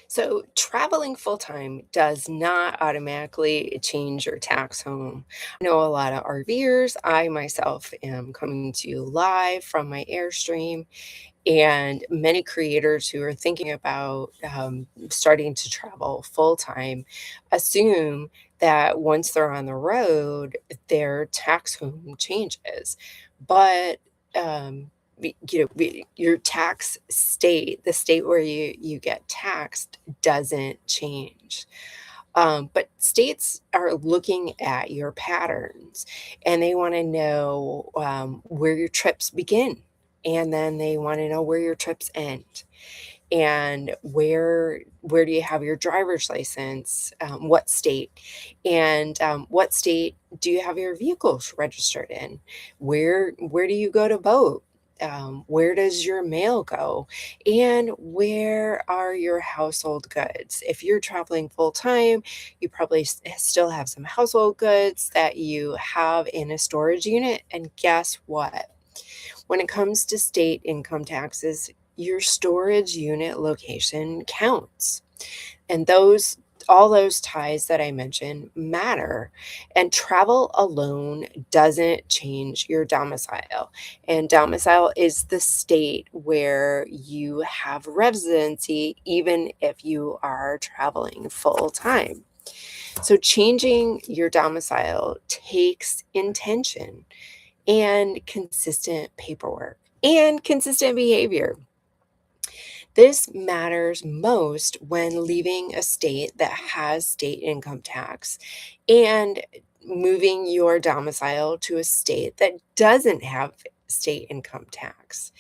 So, traveling full time does not automatically change your tax home. I know a lot of RVers. I myself am coming to you live from my Airstream, and many creators who are thinking about starting to travel full time assume that once they're on the road, their tax home changes. But your tax state, the state where you get taxed, doesn't change. But states are looking at your patterns and they want to know where your trips begin. And then they want to know where your trips end and where do you have your driver's license, what state, and what state do you have your vehicles registered in? Where do you go to vote? Where does your mail go? And where are your household goods? If you're traveling full time, you probably still have some household goods that you have in a storage unit. And guess what? When it comes to state income taxes, your storage unit location counts. And all those ties that I mentioned matter. And travel alone doesn't change your domicile. And domicile is the state where you have residency, even if you are traveling full time. So changing your domicile takes intention and consistent paperwork and consistent behavior. This matters most when leaving a state that has state income tax and moving your domicile to a state that doesn't have state income tax.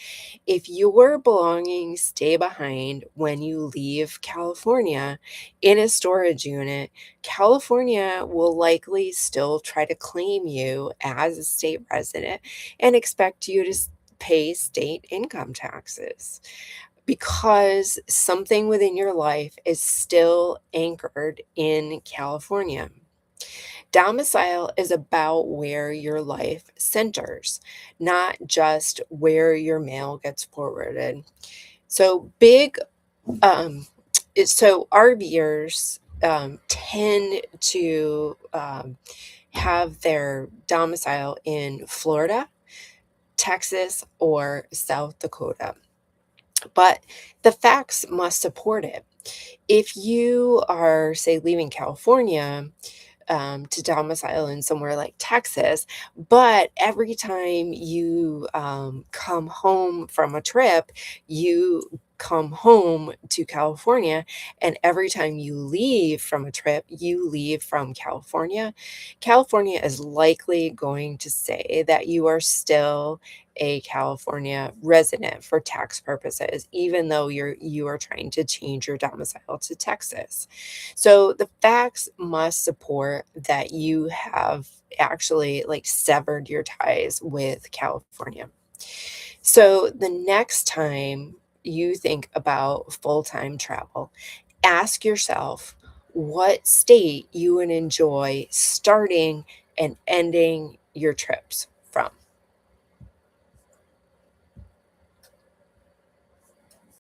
If your belongings stay behind when you leave California in a storage unit, California will likely still try to claim you as a state resident and expect you to pay state income taxes because something within your life is still anchored in California. Domicile is about where your life centers, not just where your mail gets forwarded. So big, um, so RVers tend to have their domicile in Florida, Texas, or South Dakota. But the facts must support it. If you are, say, leaving California to domicile in somewhere like Texas, but every time you come home from a trip, you come home to California, and every time you leave from a trip, you leave from California. California is likely going to say that you are still a California resident for tax purposes, even though you are trying to change your domicile to Texas. So the facts must support that you have actually like severed your ties with California. So the next time you think about full-time travel, ask yourself what state you would enjoy starting and ending your trips from.